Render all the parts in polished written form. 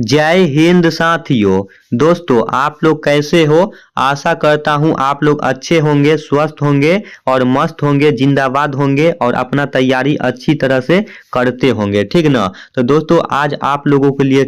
जय हिंद साथियों। दोस्तों, आप लोग कैसे हो? आशा करता हूं आप लोग अच्छे होंगे, स्वस्थ होंगे और मस्त होंगे, जिंदाबाद होंगे और अपना तैयारी अच्छी तरह से करते होंगे, ठीक ना। तो दोस्तों, आज आप लोगों के लिए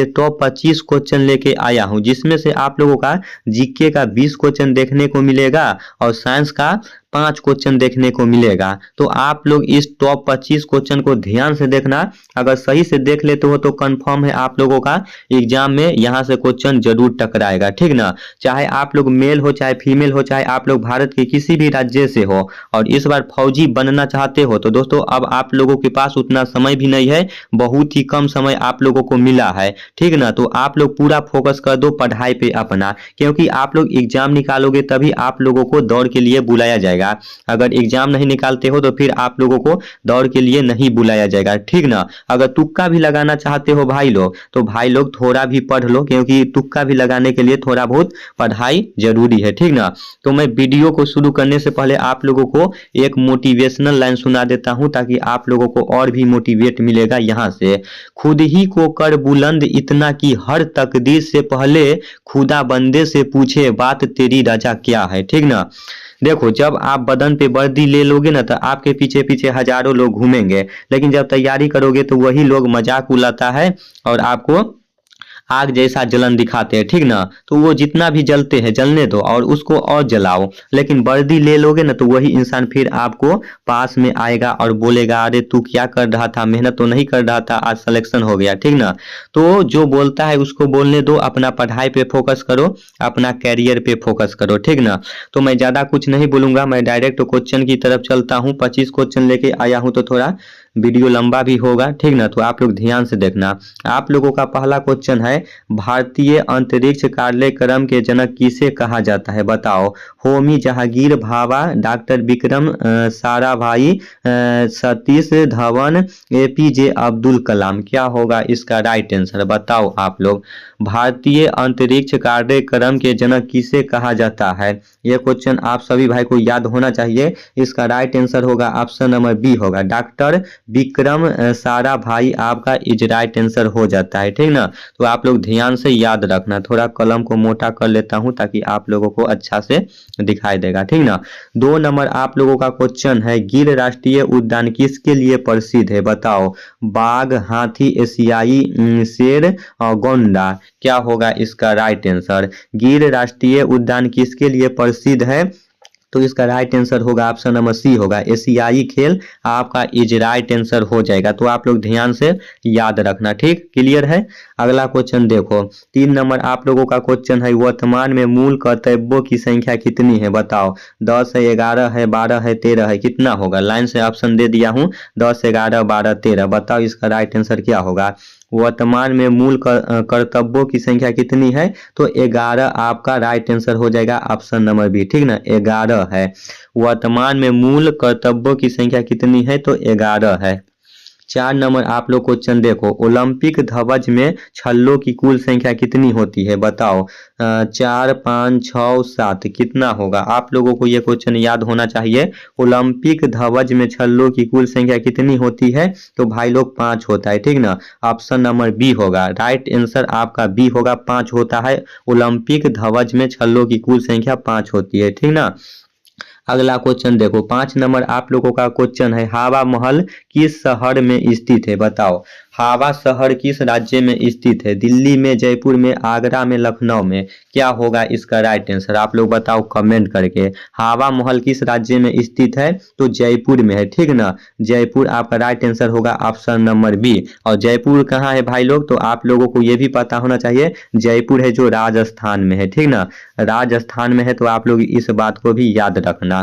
टॉप 25 क्वेश्चन लेके आया हूं, जिसमें से आप लोगों का जीके का 20 क्वेश्चन देखने को मिलेगा और साइंस का 5 क्वेश्चन देखने को मिलेगा। तो आप लोग इस टॉप 25 क्वेश्चन को ध्यान से देखना। अगर सही से देख लेते हो तो कंफर्म है आप लोगों का एग्जाम में यहाँ से क्वेश्चन जरूर टकराएगा, ठीक ना। चाहे आप लोग मेल हो, चाहे फीमेल हो, चाहे आप लोग भारत के किसी भी राज्य से हो और इस बार फौजी बनना चाहते हो, तो दोस्तों अब आप लोगों के पास उतना समय भी नहीं है, बहुत ही कम समय आप लोगों को मिला है, ठीक ना। तो आप लोग पूरा फोकस कर दो पढ़ाई पे अपना, क्योंकि आप लोग एग्जाम निकालोगे तभी आप लोगों को दौड़ के लिए बुलाया जाएगा। अगर एग्जाम नहीं निकालते हो तो फिर आप लोगों को दौड़ के लिए नहीं बुलाया जाएगा, ठीक ना। अगर तुक्का भी लगाना चाहते हो भाई लोग, तो भाई लोग थोड़ा भी पढ़ लो, क्योंकि तुक्का भी लगाने के लिए थोड़ा बहुत पढ़ाई जरूरी है, ठीक ना। तो मैं वीडियो को शुरू करने से पहले आप लोगों को एक मोटिवेशनल लाइन सुना देता हूं, ताकि आप लोगों को और भी मोटिवेट मिलेगा यहाँ से। खुद ही को कर बुलंद इतना कि हर तकदीर से पहले खुदा बंदे से पूछे बात तेरी रजा क्या है, ठीक ना। देखो, जब आप बदन पे वर्दी ले लोगे ना, तो आपके पीछे पीछे हजारों लोग घूमेंगे, लेकिन जब तैयारी करोगे तो वही लोग मजाक उड़ाता है और आपको आग जैसा जलन दिखाते हैं, ठीक ना। तो वो जितना भी जलते हैं जलने दो और उसको और जलाओ, लेकिन वर्दी ले लोगे ना तो वही इंसान फिर आपको पास में आएगा और बोलेगा, अरे तू क्या कर रहा था, मेहनत तो नहीं कर रहा था, आज सिलेक्शन हो गया, ठीक ना। तो जो बोलता है उसको बोलने दो, अपना पढ़ाई पे फोकस करो, अपना कैरियर पे फोकस करो, ठीक ना। तो मैं ज़्यादा कुछ नहीं बोलूँगा, मैं डायरेक्ट क्वेश्चन की तरफ चलता हूँ। 25 क्वेश्चन लेके आया हूँ तो थोड़ा वीडियो लंबा भी होगा, ठीक ना। तो आप लोग ध्यान से देखना। आप लोगों का पहला क्वेश्चन है, भारतीय अंतरिक्ष कार्यक्रम के जनक किसे कहा जाता है, बताओ। Homi Jahangir Bhabha, doctor Vikram Sarabhai, Satish Dhawan, APJ Abdul Kalam. क्या होगा इसका राइट आंसर, बताओ आप लोग। भारतीय अंतरिक्ष कार्यक्रम के जनक किसे कहा जाता है, यह क्वेश्चन आप सभी भाई को याद होना चाहिए। इसका राइट आंसर होगा ऑप्शन नंबर बी होगा, डॉक्टर विक्रम साराभाई आपका इज राइट आंसर हो जाता है, ठीक ना। तो आप लोग ध्यान से याद रखना। थोड़ा कलम को मोटा कर लेता हूं ताकि आप लोगों को अच्छा से दिखाई देगा, ठीक ना। 2 नंबर आप लोगों का क्वेश्चन है, गिर राष्ट्रीय उद्यान किसके लिए प्रसिद्ध है, बताओ। बाघ, हाथी, एशियाई शेर और गोंडा। क्या होगा इसका राइट आंसर। गिर राष्ट्रीय उद्यान किसके लिए प्रसिद्ध है, तो इसका राइट आंसर होगा ऑप्शन नंबर सी होगा, एशियाई खेल आपका इज राइट आंसर हो जाएगा। तो आप लोग ध्यान से याद रखना, ठीक, क्लियर है। अगला क्वेश्चन देखो, 3 नंबर आप लोगों का क्वेश्चन है, वर्तमान में मूल कर्तव्यों की संख्या कितनी है, बताओ। 10 है, 11 है, 12 है, 13 है, कितना होगा। लाइन से ऑप्शन दे दिया हूँ, 10, 11, 12, 13। बताओ इसका राइट आंसर क्या होगा। वर्तमान में मूल कर्तव्यों की संख्या कितनी है, तो 11 आपका राइट आंसर हो जाएगा, ऑप्शन नंबर बी, ठीक ना, 11 है। वर्तमान में मूल कर्तव्यों की संख्या कितनी है, तो 11 है। 4 नंबर आप लोग क्वेश्चन देखो, ओलंपिक ध्वज में छल्लों की कुल संख्या कितनी होती है, बताओ। 4, 5, 6, 7, कितना होगा। आप लोगों को ये क्वेश्चन याद होना चाहिए। ओलंपिक ध्वज में छल्लों की कुल संख्या कितनी होती है, तो भाई लोग 5 होता है, ठीक ना। ऑप्शन नंबर बी होगा, राइट आंसर आपका बी होगा, 5 होता है। ओलंपिक ध्वज में छल्लों की कुल संख्या 5 होती है, ठीक ना। अगला क्वेश्चन देखो, 5 नंबर आप लोगों का क्वेश्चन है, हवा महल किस शहर में स्थित है, बताओ। हवा शहर किस राज्य में स्थित है, दिल्ली में, जयपुर में, आगरा में, लखनऊ में। क्या होगा इसका राइट आंसर, आप लोग बताओ कमेंट करके। हवा महल किस राज्य में स्थित है, तो जयपुर में है, ठीक ना। जयपुर आपका राइट आंसर होगा, ऑप्शन नंबर बी। और जयपुर कहाँ है भाई लोग, तो आप लोगों को ये भी पता होना चाहिए, जयपुर है जो राजस्थान में है, ठीक ना, राजस्थान में है। तो आप लोग इस बात को भी याद रखना।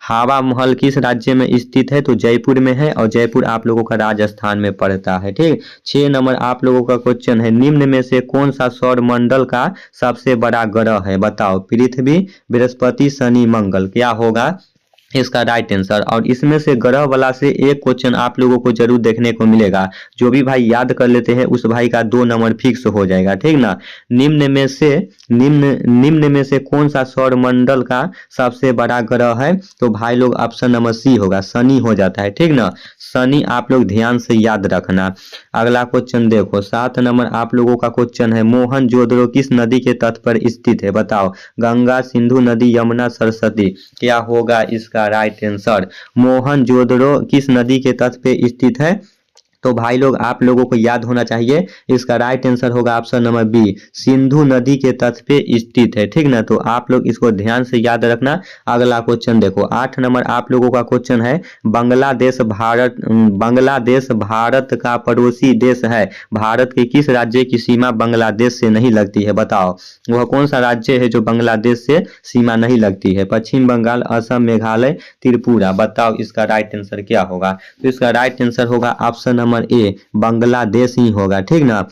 हवा महल किस राज्य में स्थित है, तो जयपुर में है, और जयपुर आप लोगों का राजस्थान में पड़ता है, ठीक। 6 नंबर आप लोगों का क्वेश्चन है, निम्न में से कौन सा सौर मंडल का सबसे बड़ा ग्रह है, बताओ। पृथ्वी, बृहस्पति, शनि, मंगल। क्या होगा इसका राइट आंसर। और इसमें से ग्रह वाला से एक क्वेश्चन आप लोगों को जरूर देखने को मिलेगा। जो भी भाई याद कर लेते हैं उस भाई का 2 नंबर फिक्स हो जाएगा, ठीक ना। निम्न में से कौन सा सौर मंडल का सबसे बड़ा ग्रह है? तो भाई लोग ऑप्शन नंबर सी होगा, शनि हो जाता है, ठीक ना। शनि आप लोग ध्यान से याद रखना। अगला क्वेश्चन देखो, 7 नंबर आप लोगों का क्वेश्चन है, मोहनजोदड़ो किस नदी के तट पर स्थित है? बताओ। गंगा, सिंधु नदी, यमुना, सरस्वती। क्या होगा इसका राइट आंसर? मोहनजोदड़ो किस नदी के तट पे स्थित है? तो भाई लोग आप लोगों को याद होना चाहिए, इसका राइट आंसर होगा ऑप्शन नंबर बी, सिंधु नदी के तट पे स्थित है, ठीक ना। तो आप लोग इसको ध्यान से याद रखना। अगला क्वेश्चन देखो, 8 नंबर आप लोगों का क्वेश्चन है, बांग्लादेश भारत का पड़ोसी देश है, भारत के किस राज्य की सीमा बांग्लादेश से नहीं लगती है? बताओ वह कौन सा राज्य है जो बांग्लादेश से सीमा नहीं लगती है? पश्चिम बंगाल, असम, मेघालय, त्रिपुरा। बताओ इसका राइट आंसर क्या होगा? तो इसका राइट आंसर होगा ऑप्शन नंबर ए, बांग्लादेश ही होगा, ठीक ना।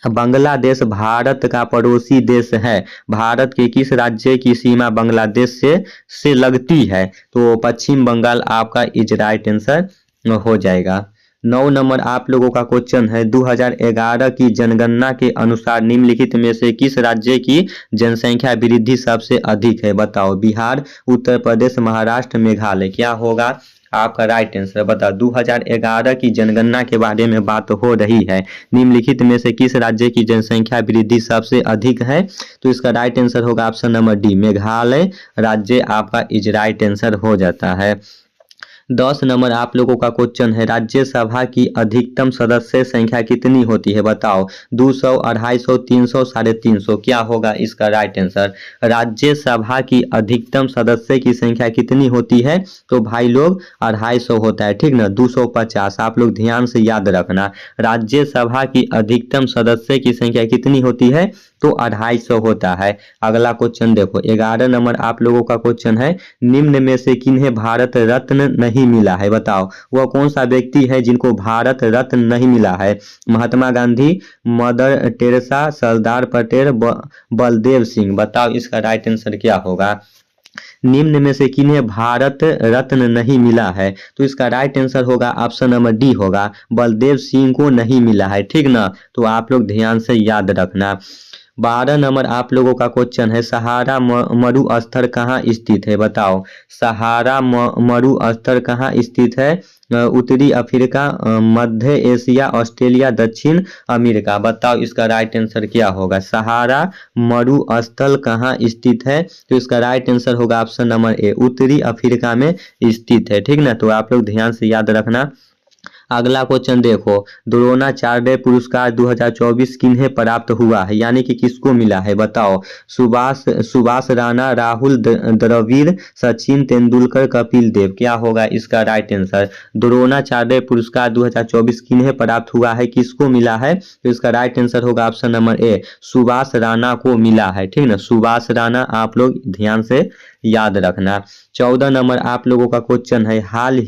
बांग्लादेश भारत का पड़ोसी देश है, भारत के किस राज्य की सीमा बांग्लादेश से लगती है? तो पश्चिम बंगाल आपका इज राइट आंसर हो जाएगा। 9 नंबर आप लोगों का क्वेश्चन है, 2011 की जनगणना के अनुसार निम्नलिखित में से किस राज्य की जनसंख्या वृद्धि सबसे अधिक है? बताओ। बिहार, उत्तर प्रदेश, महाराष्ट्र, मेघालय। क्या होगा आपका राइट आंसर? बता। 2011 की जनगणना के बारे में बात हो रही है, निम्नलिखित में से किस राज्य की जनसंख्या वृद्धि सबसे अधिक है? तो इसका राइट आंसर होगा ऑप्शन नंबर डी, मेघालय राज्य आपका इज राइट आंसर हो जाता है। 10 नंबर आप लोगों का क्वेश्चन है, राज्यसभा की अधिकतम सदस्य संख्या कितनी होती है? बताओ। 200, 250, 300, 350। क्या होगा इसका राइट आंसर? राज्यसभा की अधिकतम सदस्य की संख्या कितनी होती है? तो भाई लोग 250 होता है, ठीक ना। 250 आप लोग ध्यान से याद रखना। राज्यसभा की अधिकतम सदस्य की संख्या कितनी होती है? तो 250 होता है। अगला क्वेश्चन देखो, 11 नंबर आप लोगों का क्वेश्चन है, निम्न में से किन्हें भारत रत्न नहीं मिला है? बताओ वह कौन सा व्यक्ति है जिनको भारत रत्न नहीं मिला है? Mahatma Gandhi, mother Teresa, Sardar Patel, Baldev Singh. बताओ इसका राइट आंसर क्या होगा? निम्न में से किन्हें भारत रत्न नहीं मिला है? तो इसका राइट आंसर होगा ऑप्शन नंबर डी होगा, बलदेव सिंह को नहीं मिला है, ठीक ना। तो आप लोग ध्यान से याद रखना। 12 नंबर आप लोगों का क्वेश्चन है, सहारा मरुस्थल कहाँ स्थित है? बताओ। सहारा मरुस्थल कहाँ स्थित है? उत्तरी अफ्रीका, मध्य एशिया, ऑस्ट्रेलिया, दक्षिण अमेरिका। बताओ इसका राइट आंसर क्या होगा? सहारा मरुस्थल कहाँ स्थित है? तो इसका राइट आंसर होगा ऑप्शन नंबर ए, उत्तरी अफ्रीका में स्थित है, ठीक ना। तो आप लोग ध्यान से याद रखना। अगला क्वेश्चन देखो, द्रोणाचार्य पुरस्कार 2024 किन्हें प्राप्त हुआ है, यानी कि किसको मिला है? बताओ। सुभाष राणा, राहुल द्रविड़, सचिन तेंदुलकर, कपिल देव। क्या होगा इसका राइट आंसर? द्रोणाचार्य पुरस्कार 2024 किन्हें प्राप्त हुआ है, किसको मिला है? तो इसका राइट आंसर होगा option number A, Subhash Rana को मिला है, ठीक ना। सुभाष राणा आप लोग ध्यान से याद रखना। 14 नंबर आप लोगों का क्वेश्चन है, हाल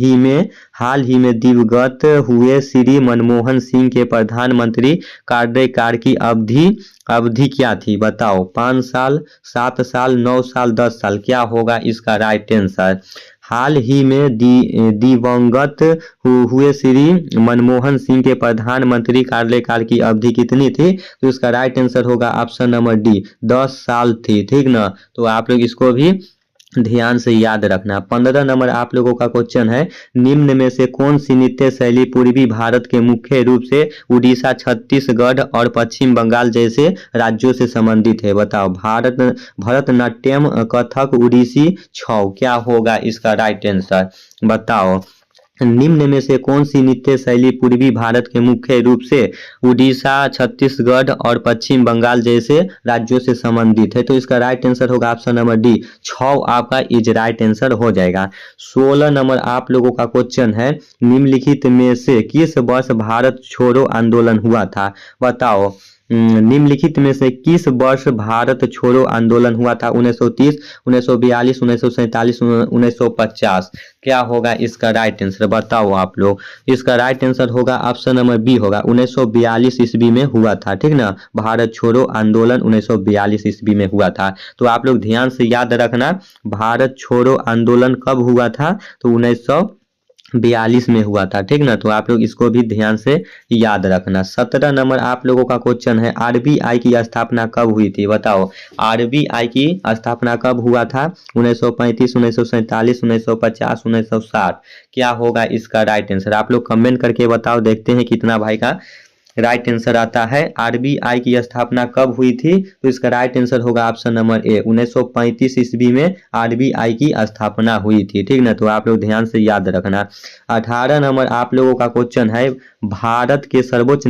ही में दिवंगत हुए श्री मनमोहन सिंह के प्रधानमंत्री कार्यकाल की अवधि क्या थी? बताओ। 5 साल, 7 साल, 9 साल, 10 साल। क्या होगा इसका राइट आंसर? हाल ही में दिवंगत हुए श्री मनमोहन सिंह के प्रधानमंत्री कार्यकाल की अवधि कितनी थी? तो इसका राइट आंसर होगा ऑप्शन नंबर डी, 10 साल थी, ठीक ना। तो आप लोग इसको भी ध्यान से याद रखना। 15 नंबर आप लोगों का क्वेश्चन है, निम्न में से कौन सी नृत्य शैली पूर्वी भारत के मुख्य रूप से उड़ीसा, छत्तीसगढ़ और पश्चिम बंगाल जैसे राज्यों से संबंधित है? बताओ। भरतनाट्यम, कथक, उड़ीसी छौ। क्या होगा इसका राइट आंसर? बताओ। निम्न में से कौन सी नृत्य शैली पूर्वी भारत के मुख्य रूप से उड़ीसा, छत्तीसगढ़ और पश्चिम बंगाल जैसे राज्यों से संबंधित है? तो इसका राइट आंसर होगा ऑप्शन नंबर डी, छौ आपका इज राइट आंसर हो जाएगा। 16 नंबर आप लोगों का क्वेश्चन है, निम्नलिखित में से किस वर्ष भारत छोड़ो आंदोलन हुआ था? बताओ। निम्नलिखित में से किस वर्ष भारत छोड़ो आंदोलन हुआ था? 1930, 1942, 1947, 1950। क्या होगा इसका राइट आंसर, बताओ आप लोग। इसका राइट आंसर होगा ऑप्शन नंबर बी होगा, 1942 ईस्वी में हुआ था, ठीक ना। भारत छोड़ो आंदोलन 1942 ईस्वी में हुआ था। तो आप लोग ध्यान से याद रखना, भारत छोड़ो आंदोलन कब हुआ था? तो 1942 में हुआ था, ठीक ना। तो आप लोग इसको भी ध्यान से याद रखना। 17 नंबर आप लोगों का क्वेश्चन है, आरबीआई की स्थापना कब हुई थी? बताओ, आरबीआई की स्थापना कब हुआ था? 1935, 1947, 1950, 1960। क्या होगा इसका राइट आंसर? आप लोग कमेंट करके बताओ, देखते हैं कितना भाई का राइट आंसर आता है। आरबीआई की स्थापना कब हुई थी? तो इसका राइट आंसर होगा ऑप्शन नंबर ए, 1935 ईस्वी में आरबीआई की स्थापना हुई थी, ठीक ना। तो आप लोग ध्यान से याद रखना। 18 नंबर आप लोगों का क्वेश्चन है, भारत के सर्वोच्च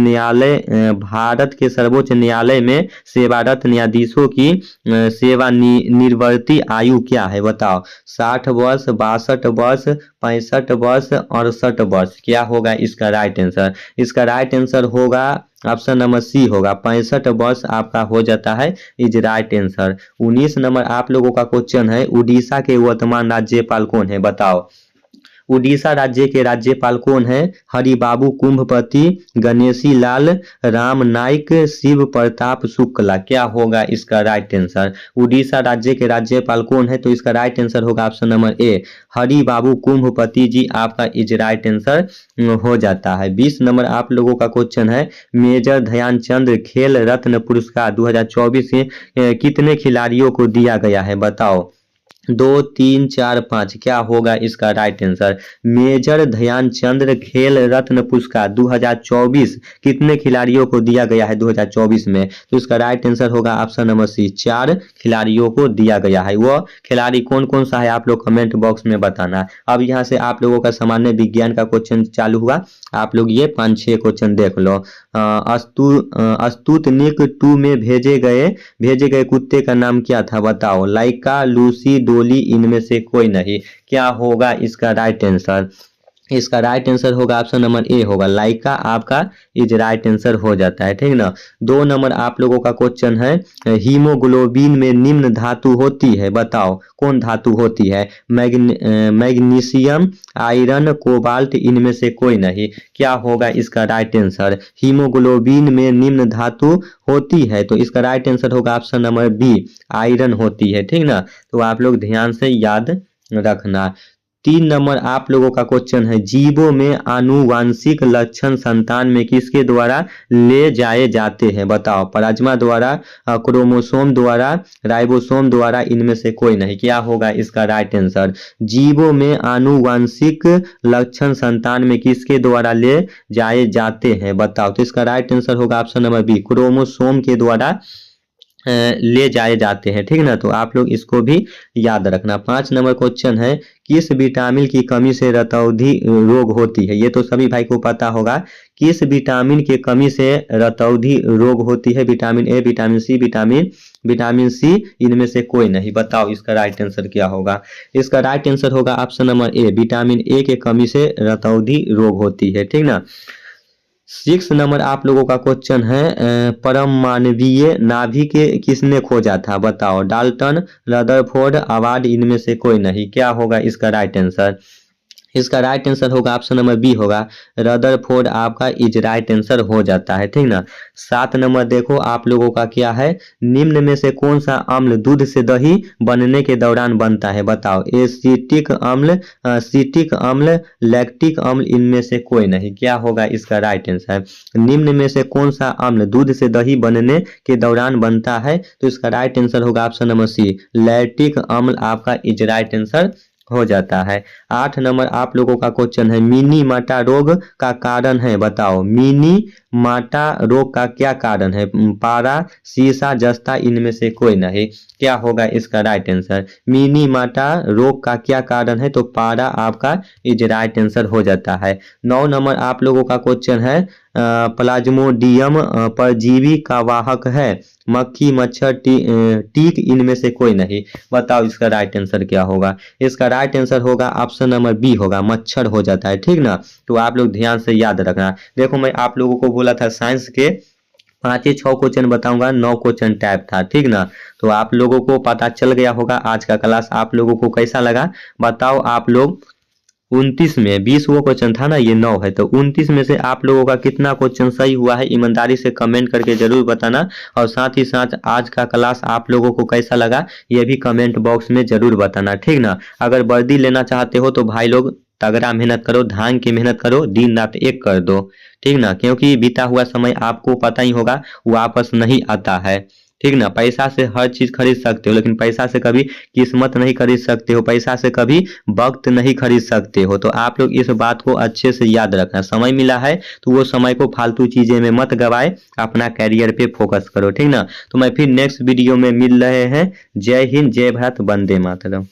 न्यायालय में सेवारत न्यायाधीशों की सेवानिवृत्ति आयु क्या है? बताओ, 60 वर्ष, 62 वर्ष, 65 वर्ष, 68 वर्ष। क्या होगा इसका राइट आंसर? इसका राइट आंसर होगा ऑप्शन नंबर सी होगा, 65 वर्ष आपका हो जाता है इज राइट आंसर। 19 नंबर आप लोगों का क्वेश्चन है, उड़ीसा के वर्तमान राज्यपाल कौन है? बताओ, उड़ीसा राज्य के राज्यपाल कौन है? हरिबाबू कुंभपति, गणेशी लाल, राम नाइक, शिव प्रताप शुक्ला। क्या होगा इसका राइट आंसर? उड़ीसा राज्य के राज्यपाल कौन है? तो इसका राइट आंसर होगा ऑप्शन नंबर ए, हरिबाबू कुंभपति जी आपका इज राइट आंसर हो जाता है। 20 नंबर आप लोगों का क्वेश्चन है, मेजर ध्यानचंद खेल रत्न पुरस्कार 2024 से कितने खिलाड़ियों को दिया गया है? बताओ, 2, 3, 4, 5। क्या होगा इसका राइट आंसर? मेजर ध्यानचंद खेल रत्न पुरस्कार 2024 कितने खिलाड़ियों को दिया गया है 2024 में? तो इसका राइट आंसर होगा ऑप्शन नंबर सी, 4 खिलाड़ियों को दिया गया है। वो खिलाड़ी कौन कौन सा है आप लोग कमेंट बॉक्स में बताना। अब यहाँ से आप लोगों का सामान्य विज्ञान का क्वेश्चन चालू हुआ, आप लोग ये 5-6 क्वेश्चन देख लो। स्पुतनिक 2 में भेजे गए कुत्ते का नाम क्या था? बताओ, लाइका, लूसी, डोली, इनमें से कोई नहीं। क्या होगा इसका राइट आंसर? इसका राइट आंसर होगा ऑप्शन नंबर ए होगा, लाइका आपका इज राइट आंसर हो जाता है, ठीक ना। 2 नंबर आप लोगों का क्वेश्चन है, हीमोग्लोबिन में निम्न धातु होती है? बताओ, कौन धातु होती है? मैग्नीशियम, आयरन, कोबाल्ट, इनमें से कोई नहीं। क्या होगा इसका राइट आंसर? हीमोग्लोबिन में निम्न धातु होती है, तो इसका राइट आंसर होगा ऑप्शन नंबर बी, आयरन होती है, ठीक ना। तो आप लोग ध्यान से याद रखना। 3 नंबर आप लोगों का क्वेश्चन है, जीवों में आनुवांशिक लक्षण संतान में किसके द्वारा ले जाए जाते हैं? बताओ, प्लाज्मा द्वारा, क्रोमोसोम द्वारा, राइबोसोम द्वारा, इनमें से कोई नहीं। क्या होगा इसका राइट आंसर? जीवों में आनुवांशिक लक्षण संतान में किसके द्वारा ले जाए जाते हैं? बताओ, तो इसका राइट आंसर होगा ऑप्शन नंबर बी, क्रोमोसोम के द्वारा ले जाए जाते हैं, ठीक ना। तो आप लोग इसको भी याद रखना। 5 नंबर क्वेश्चन है, किस विटामिन की कमी से रतौंधी रोग होती है? ये तो सभी भाई को पता होगा, किस विटामिन के कमी से रतौंधी रोग होती है? Vitamin A, vitamin C, vitamin C, इनमें से कोई नहीं। बताओ इसका राइट आंसर क्या होगा? इसका राइट आंसर होगा option number A, vitamin A के कमी से रतौंधी रोग होती है, ठीक ना। 6 नंबर आप लोगों का क्वेश्चन है, परमाणवीय नाभिक किसने खोजा था? बताओ, डाल्टन, रदरफोर्ड, अवार्ड, इनमें से कोई नहीं। क्या होगा इसका राइट आंसर? इसका राइट आंसर होगा ऑप्शन नंबर बी होगा, रदरफोर्ड आपका इज राइट आंसर हो जाता है, ठीक ना। 7 नंबर देखो आप लोगों का क्या है, निम्न में से कौन सा अम्ल दूध से दही बनने के दौरान बनता है? बताओ, एसिटिक अम्ल, सिटिक अम्ल, लैक्टिक अम्ल, इनमें से कोई नहीं। क्या होगा इसका राइट आंसर? निम्न में से कौन सा अम्ल दूध से दही बनने के दौरान बनता है? तो इसका राइट आंसर होगा ऑप्शन नंबर सी, लैक्टिक अम्ल आपका इज राइट आंसर हो जाता है। 8 नंबर आप लोगों का क्वेश्चन है, मिनी माटा रोग का कारण है? बताओ, मिनी माटा रोग का क्या कारण है? पारा, सीसा, जस्ता, इनमें से कोई नहीं। क्या होगा इसका राइट आंसर? मिनी माटा रोग का क्या कारण है? तो पारा आपका इज राइट आंसर हो जाता है। 9 नंबर आप लोगों का क्वेश्चन है, प्लाज्मोडियम परजीवी का वाहक है? मक्खी, मच्छर, टीक, इनमें से कोई नहीं। बताओ इसका राइट आंसर क्या होगा? इसका राइट आंसर होगा ऑप्शन नंबर बी होगा, मच्छर हो जाता है, ठीक ना। तो आप लोग ध्यान से याद रखना। देखो, मैं आप लोगों को बोला था साइंस के 5 या 6 क्वेश्चन बताऊंगा, 9 क्वेश्चन टाइप था, ठीक ना। तो आप लोगों को पता चल गया होगा आज का क्लास आप लोगों को कैसा लगा। बताओ आप लोग 29 में 20 वो क्वेश्चन था ना, ये 9 है, तो 29 में से आप लोगों का कितना क्वेश्चन सही हुआ है ईमानदारी से कमेंट करके जरूर बताना। और साथ ही साथ आज का क्लास आप लोगों को कैसा लगा ये भी कमेंट बॉक्स में जरूर बताना, ठीक ना। अगर वर्दी लेना चाहते हो तो भाई लोग तगड़ा मेहनत करो, धान की मेहनत करो, दिन रात एक कर दो, ठीक ना, क्योंकि बीता हुआ समय आपको पता ही होगा वापस नहीं आता है, ठीक ना। पैसा से हर चीज खरीद सकते हो लेकिन पैसा से कभी किस्मत नहीं खरीद सकते हो, पैसा से कभी वक्त नहीं खरीद सकते हो। तो आप लोग इस बात को अच्छे से याद रखना, समय मिला है तो वो समय को फालतू चीजें में मत गवाए, अपना कैरियर पे फोकस करो, ठीक ना। तो मैं फिर नेक्स्ट वीडियो में मिल रहे हैं। जय हिंद, जय भारत, वंदे मातरम।